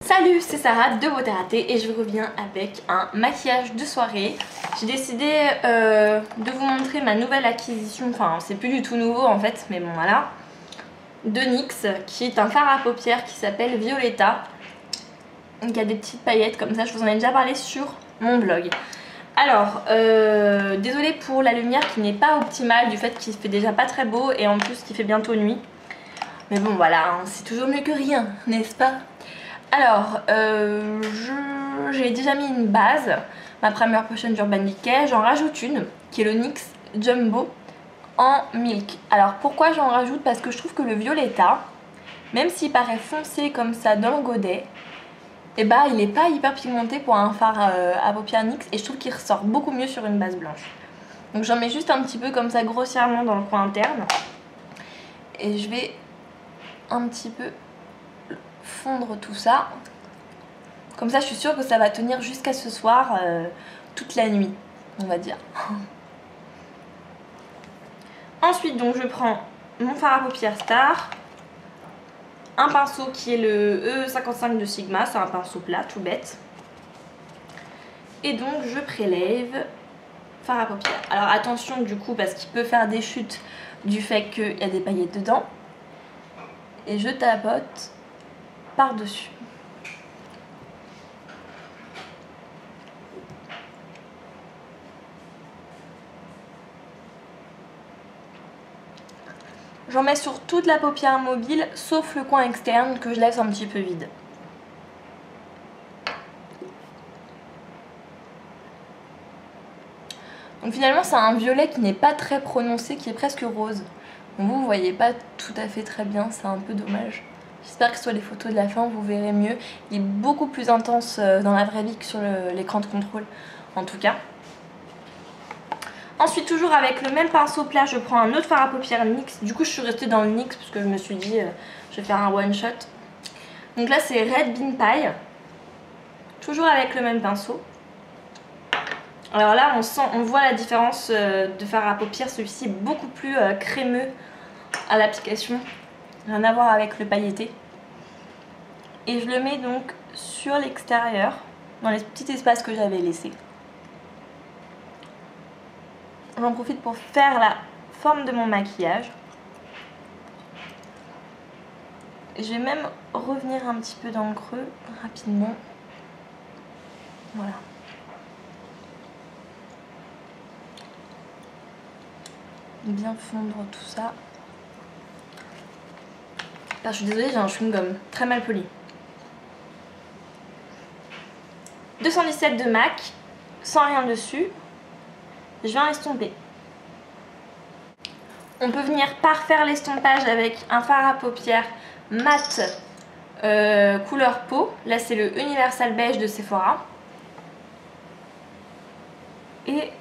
Salut, c'est Sarah de Beauté Ratée et je reviens avec un maquillage de soirée. J'ai décidé de vous montrer ma nouvelle acquisition, enfin c'est plus du tout nouveau en fait, mais bon voilà, de NYX, qui est un fard à paupières qui s'appelle Violetta. Donc il y a des petites paillettes comme ça, je vous en ai déjà parlé sur mon blog. Alors, désolée pour la lumière qui n'est pas optimale, du fait qu'il fait déjà pas très beau et en plus qu'il fait bientôt nuit. Mais bon voilà, hein, c'est toujours mieux que rien, n'est-ce pas? Alors, j'ai déjà mis une base, ma première potion d'Urban Decay. J'en rajoute une, qui est le NYX Jumbo en milk. Alors pourquoi j'en rajoute? Parce que je trouve que le Violetta, même s'il paraît foncé comme ça dans le godet, et bah il n'est pas hyper pigmenté pour un fard à paupières NYX et je trouve qu'il ressort beaucoup mieux sur une base blanche. Donc j'en mets juste un petit peu comme ça grossièrement dans le coin interne. Et je vais un petit peu fondre tout ça. Comme ça je suis sûre que ça va tenir jusqu'à ce soir, toute la nuit on va dire. Ensuite donc je prends mon fard à paupières Star, un pinceau qui est le E55 de Sigma, c'est un pinceau plat tout bête. Et donc je prélève fard à paupières. Alors attention du coup parce qu'il peut faire des chutes du fait qu'il y a des paillettes dedans. Et je tapote par dessus. J'en mets sur toute la paupière mobile sauf le coin externe que je laisse un petit peu vide. Donc finalement c'est un violet qui n'est pas très prononcé, qui est presque rose. Donc vous voyez pas tout à fait très bien, c'est un peu dommage. J'espère que sur les photos de la fin vous verrez mieux. Il est beaucoup plus intense dans la vraie vie que sur l'écran de contrôle en tout cas. Ensuite toujours avec le même pinceau plat je prends un autre fard à paupières NYX. Du coup je suis restée dans le NYX parce que je me suis dit je vais faire un one shot. Donc là c'est Red Bean Pie. Toujours avec le même pinceau. Alors là on voit la différence de fard à paupières. Celui-ci est beaucoup plus crémeux à l'application. Rien à voir avec le pailleté. Et je le mets donc sur l'extérieur, dans les petits espaces que j'avais laissés. J'en profite pour faire la forme de mon maquillage. Je vais même revenir un petit peu dans le creux rapidement. Voilà. Bien fondre tout ça. Alors, je suis désolée, j'ai un chewing-gum très mal poli. 217 de MAC, sans rien dessus. Je viens estomper. On peut venir parfaire l'estompage avec un fard à paupières mat couleur peau. Là c'est le Universal Beige de Sephora. Et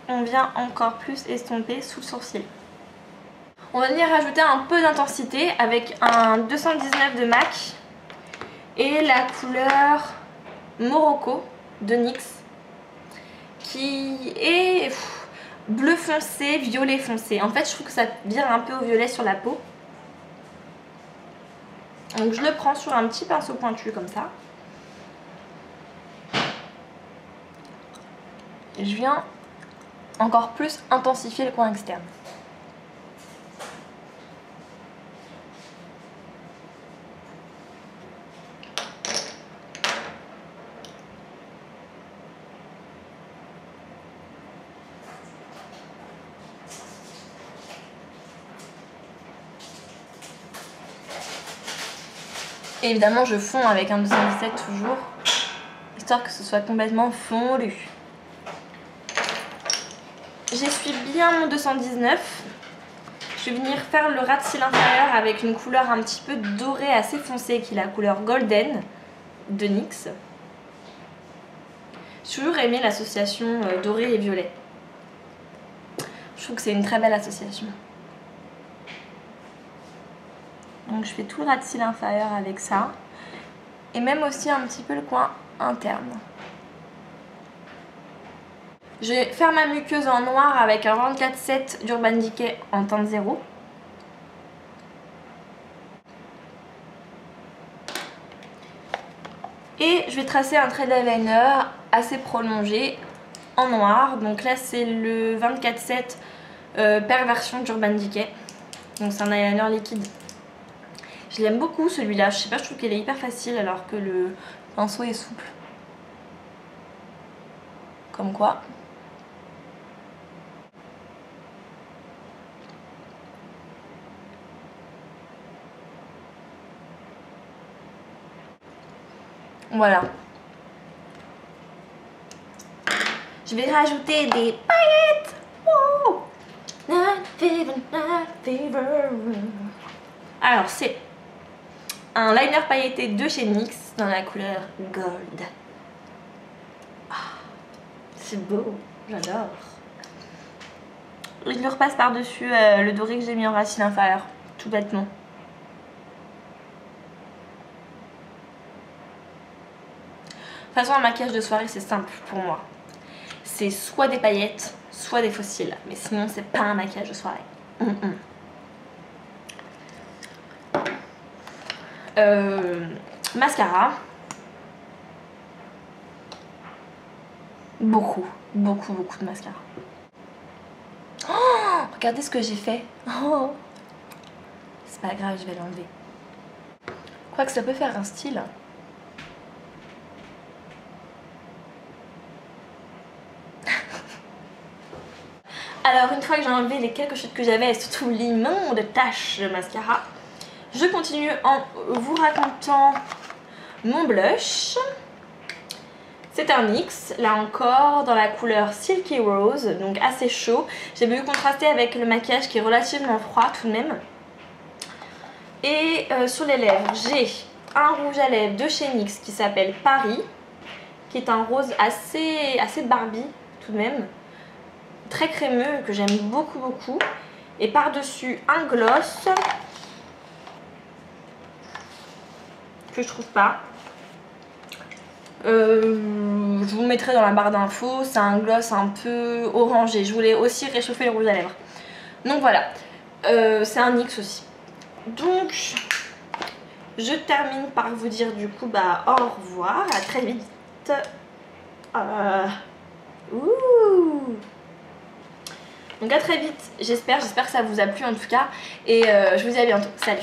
on vient encore plus estomper sous le sourcil. On va venir rajouter un peu d'intensité avec un 219 de MAC et la couleur Morocco de NYX qui est bleu foncé, violet foncé. En fait je trouve que ça vire un peu au violet sur la peau. Donc je le prends sur un petit pinceau pointu comme ça. Et je viens encore plus intensifier le coin externe. Et évidemment je fonds avec un 217 toujours, histoire que ce soit complètement fondu. J'essuie bien mon 219. Je vais venir faire le ras de cils inférieur avec une couleur un petit peu dorée assez foncée qui est la couleur Golden de NYX. J'ai toujours aimé l'association doré et violet. Je trouve que c'est une très belle association. Donc je fais tout le ras de cils inférieur avec ça. Et même aussi un petit peu le coin interne. Je vais faire ma muqueuse en noir avec un 24-7 d'Urban Decay en teinte 0. Et je vais tracer un trait d'eyeliner assez prolongé en noir. Donc là c'est le 24-7 Perversion d'Urban Decay. Donc c'est un eyeliner liquide. Je l'aime beaucoup celui-là, je sais pas, je trouve qu'il est hyper facile alors que le pinceau est souple. Comme quoi. Voilà. Je vais rajouter des paillettes. Wow. Night fever, night fever. Alors c'est un liner pailleté de chez NYX dans la couleur Gold. Ah, c'est beau, j'adore. Je le repasse par-dessus le doré que j'ai mis en racine inférieure, tout bêtement. De toute façon, un maquillage de soirée, c'est simple pour moi. C'est soit des paillettes, soit des fossiles. Mais sinon, c'est pas un maquillage de soirée. Mascara. Beaucoup de mascara. Oh, regardez ce que j'ai fait. Oh. C'est pas grave, je vais l'enlever. Quoique ça peut faire un style. Alors une fois que j'ai enlevé les quelques chutes que j'avais et surtout l'immonde tache de mascara, je continue en vous racontant mon blush. C'est un NYX, là encore, dans la couleur Silky Rose, donc assez chaud. J'ai voulu contraster avec le maquillage qui est relativement froid tout de même. Et sur les lèvres, j'ai un rouge à lèvres de chez NYX qui s'appelle Paris, qui est un rose assez Barbie tout de même. Très crémeux, que j'aime beaucoup. Et par-dessus, un gloss que je trouve pas. Je vous le mettrai dans la barre d'infos. C'est un gloss un peu orangé. Je voulais aussi réchauffer le rouge à lèvres. Donc voilà. C'est un NYX aussi. Donc je termine par vous dire du coup au revoir. À très vite. Donc à très vite, j'espère que ça vous a plu en tout cas. Et je vous dis à bientôt. Salut!